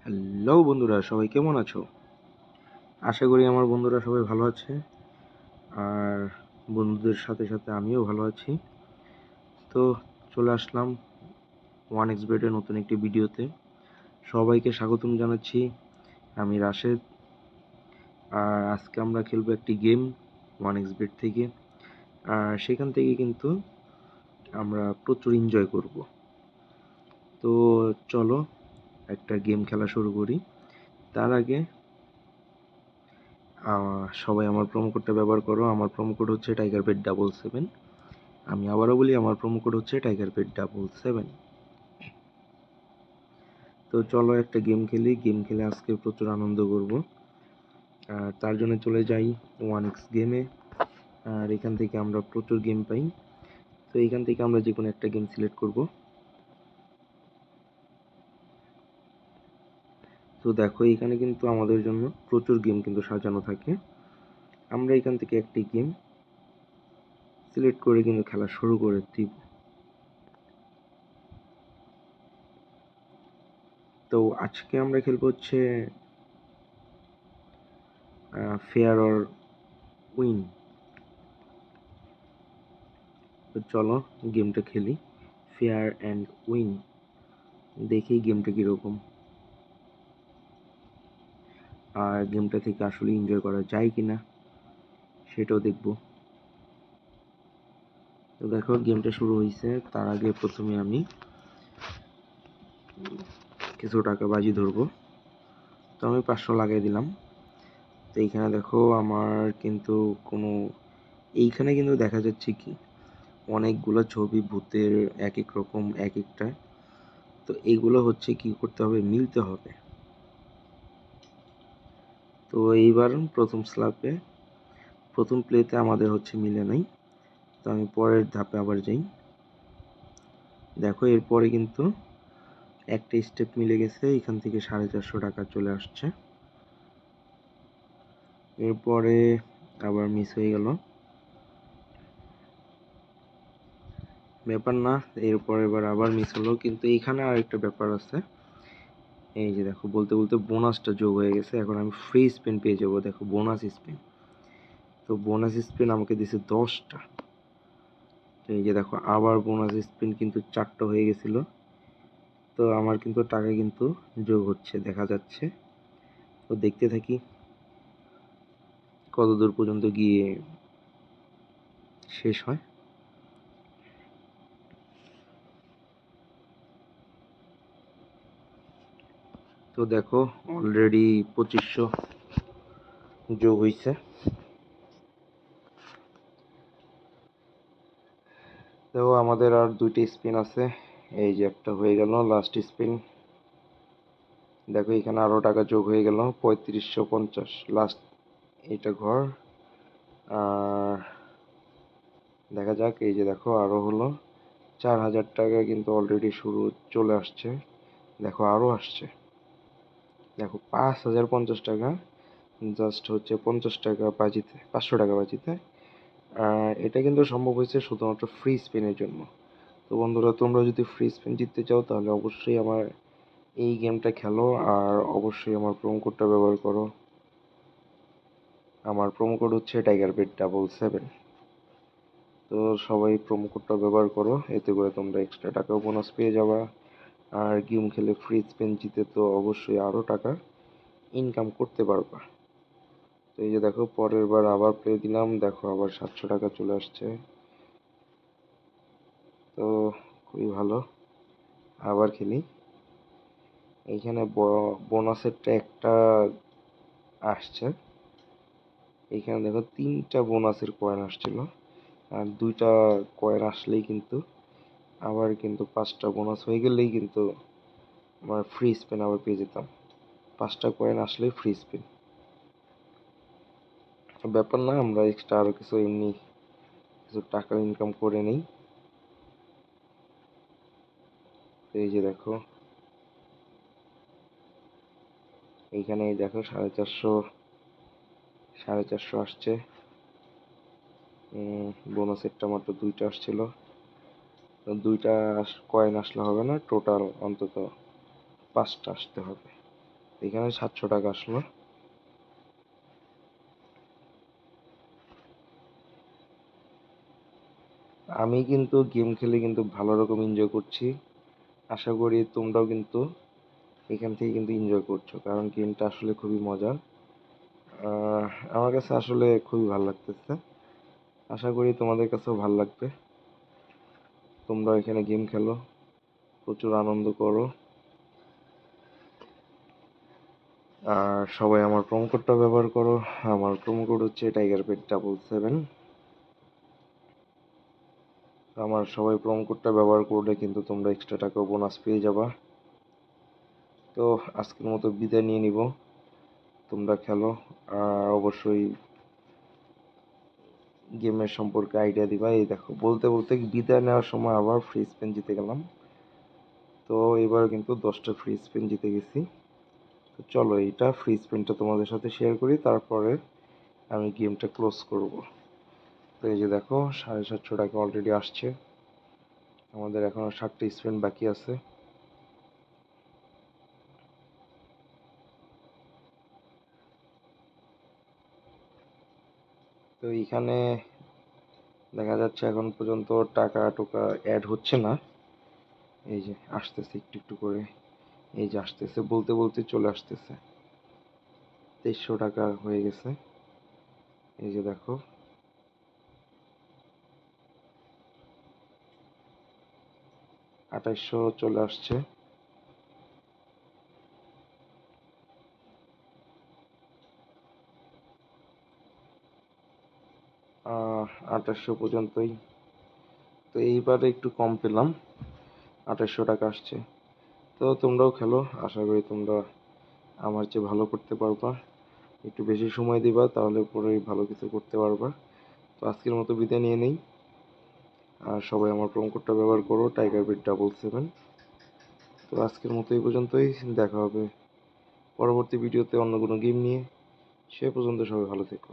Hello বন্ধুরা, সবাই কেমন আছো? আশা করি আমার বন্ধুরা সবাই ভালো আছে। আর বন্ধুদের সাথে সাথে আমিও ভালো আছি। তো চলে আসলাম ওয়ান এক্স বেটের নতুন একটি ভিডিওতে। সবাইকে স্বাগতম জানাচ্ছি। আমি রাশেদ। আর আজকে আমরা খেলবো একটি গেম ওয়ান এক্স বেট থেকে। আর সেখান থেকে কিন্তু আমরা প্রচুর এনজয় করব। তো চলো একটা গেম খেলা শুরু করি। তার আগে সবাই আমার প্রোমো কোডটা ব্যবহার করো। আমার প্রোমো কোড হচ্ছে TigerBet777। আমি আবারও বলি, আমার প্রোমো কোড হচ্ছে TigerBet777। তো চলো একটা গেম খেলি। গেম খেলে আজকে প্রচুর আনন্দ করব। আর তার জন্য চলে যাই ওয়ান এক্স গেমে। আর এখান থেকে আমরা প্রচুর গেম পাই। তো এখান থেকে আমরা যে কোনো একটা গেম সিলেক্ট করব। তো দেখো, এখানে কিন্তু আমাদের জন্য প্রচুর গেম কিন্তু সাজানো থাকে। আমরা এখান থেকে একটি গেম সিলেক্ট করে কিন্তু খেলা শুরু করে দিব। তো আজকে আমরা খেলবো হচ্ছে ফেয়ার অর উইন। তো চলো গেমটা খেলি, ফেয়ার অ্যান্ড উইন। দেখি গেমটা কীরকম, আর গেমটা থেকে আসলে এনজয় করা যায় কি না সেটাও দেখব। তো দেখো গেমটা শুরু হয়েছে। তার আগে প্রথমে আমি কিছু টাকা বাজি ধরবো। তো আমি 500 লাগাই দিলাম। তো এইখানে দেখো আমার কিন্তু কোনো, এইখানে কিন্তু দেখা যাচ্ছে কি অনেকগুলো ছবি ভূতের, এক এক রকম এক একটা। তো এইগুলো হচ্ছে কি করতে হবে, মিলতে হবে। তো এইবার প্রথম প্লেতে আমাদের হচ্ছে মিলে নাই। তো আমি পরের ধাপে আবার যাই। দেখো এরপরে কিন্তু একটা স্টেপ মিলে গেছে, এখান থেকে 450 টাকা চলে আসছে। এরপরে আবার মিস হয়ে গেল, ব্যাপার না। এরপর এবার আবার মিস হলো, কিন্তু এইখানে আর একটা ব্যাপার আছে। এই যে দেখো, বলতে বলতে বোনাসটা যোগ হয়ে গেছে। এখন আমি ফ্রি স্পিন পেয়ে যাবো। দেখো বোনাস স্পিন। তো বোনাস স্পিন আমাকে দিছে 10টা। তো এই যে দেখো, আবার বোনাস স্পিন কিন্তু 4টা হয়ে গেছিল। তো আমার কিন্তু টাকা কিন্তু যোগ হচ্ছে, দেখা যাচ্ছে। তো দেখতে থাকি কত দূর পর্যন্ত গিয়ে শেষ হয়। তো দেখো অলরেডি 2500 যোগ হয়েছে। তো আমাদের আর 2টি স্পিন আছে। এই যে একটা হয়ে গেল, লাস্ট স্পিন। দেখো এখানে আরো টাকা যোগ হয়ে গেল, 3550 লাস্ট। এটা ঘর। আর দেখা যাক। এই যে দেখো আরো হলো 4000 টাকা কিন্তু অলরেডি শুরু চলে আসছে। দেখো আরো আসছে। দেখো 5050 টাকা জাস্ট হচ্ছে 50 টাকা বাজিতে, 500 টাকা বাজিতে। এটা কিন্তু সম্ভব হয়েছে শুধুমাত্র ফ্রি স্পিনের জন্য। তো বন্ধুরা, তোমরা যদি ফ্রি স্পিন জিততে চাও তাহলে অবশ্যই আমার এই গেমটা খেলো, আর অবশ্যই আমার প্রোমো কোডটা ব্যবহার করো। আমার প্রোমো কোড হচ্ছে TigerBet777। তো সবাই প্রোমো কোডটা ব্যবহার করো, এতে করে তোমরা এক্সট্রা টাকাও বোনাস পেয়ে যাবা। আর গেম খেলে ফ্রি স্পিন জিতে তো অবশ্যই আরও টাকা ইনকাম করতে পারবা। তো এই যে দেখো, পরের বার আবার প্লে দিলাম, দেখো আবার 700 টাকা চলে আসছে। তো খুবই ভালো। আবার খেলি। এইখানে বোনাসেরটা একটা আসছে। এইখানে দেখো 3টা বোনাসের কয়েন আসছিল। আর 2টা কয়েন আসলেই কিন্তু আবার কিন্তু 5টা বোনাস হয়ে গেলেই কিন্তু আমার ফ্রি স্পিন আবার পেয়ে যেতাম। 5টা কয়েন আসলেই ফ্রি স্পিন। ব্যাপার না, আমরা এক্সট্রা আরো কিছু এমনি কিছু টাকা ইনকাম করে নেই। এই যে দেখো, এইখানে দেখো 450 আসছে। বোনাসেরটা মাত্র 2টা আসছিল। তো 2টা কয়েন আসলে হবে না, টোটাল অন্তত 5টা আসতে হবে। এখানে 700 টাকা আসলো। আমি কিন্তু গেম খেলে কিন্তু ভালো রকম এনজয় করছি। আশা করি তোমরাও কিন্তু এখান থেকে কিন্তু এনজয় করছো, কারণ গেমটা আসলে খুবই মজার। আমার কাছে আসলে খুবই ভালো লাগতেছে। আশা করি তোমাদের কাছেও ভালো লাগবে। তোমরা এখানে গেম খেলো, প্রচুর আনন্দ করো। আর সবাই আমার প্রোমো কোডটা ব্যবহার করো। আমার প্রোমো কোড হচ্ছে TigerPet77। আমার সবাই প্রোমো কোডটা ব্যবহার করলে কিন্তু তোমরা এক্সট্রা টাকা বোনাস পেয়ে যাবা। তো আজকের মতো বিদায় নিয়ে নিব। তোমরা খেলো, আর অবশ্যই গেমের সম্পর্কে আইডিয়া দিবা। এই দেখো, বলতে বলতে বিদায় নেওয়ার সময় আবার ফ্রি স্পিন জিতে গেলাম। তো এবার কিন্তু 10টা ফ্রি স্পিন জিতে গেছি। তো চলো, এইটা ফ্রি স্পিনটা তোমাদের সাথে শেয়ার করি, তারপরে আমি গেমটা ক্লোজ করব। তো এই যে দেখো, 750 টাকা অলরেডি আসছে। আমাদের এখনো 7টা স্পিন বাকি আছে। তো এইখানে দেখা যাচ্ছে এখন পর্যন্ত টাকা টোকা অ্যাড হচ্ছে না। এই যে আসতেছে একটু একটু করে, এই যে আসতেছে, বলতে বলতে চলে আসতেছে। 2300 টাকা হয়ে গেছে। এই যে দেখো, 2800 চলে আসছে। 2800 পর্যন্তই। তো এইবারে একটু কম পেলাম, 2800 টাকা আসছে। তো তোমরাও খেলো, আশা করি তোমরা আমার চেয়ে ভালো করতে পারবা। একটু বেশি সময় দিবা, তাহলে পরেই ভালো কিছু করতে পারবা। তো আজকের মতো বিদায় নিয়ে নেই। আর সবাই আমার প্রোমো কোডটা ব্যবহার করো, TigerBet77। তো আজকের মতো এই পর্যন্তই। দেখা হবে পরবর্তী ভিডিওতে অন্য কোনো গেম নিয়ে। সে পর্যন্ত সবাই ভালো থেকো।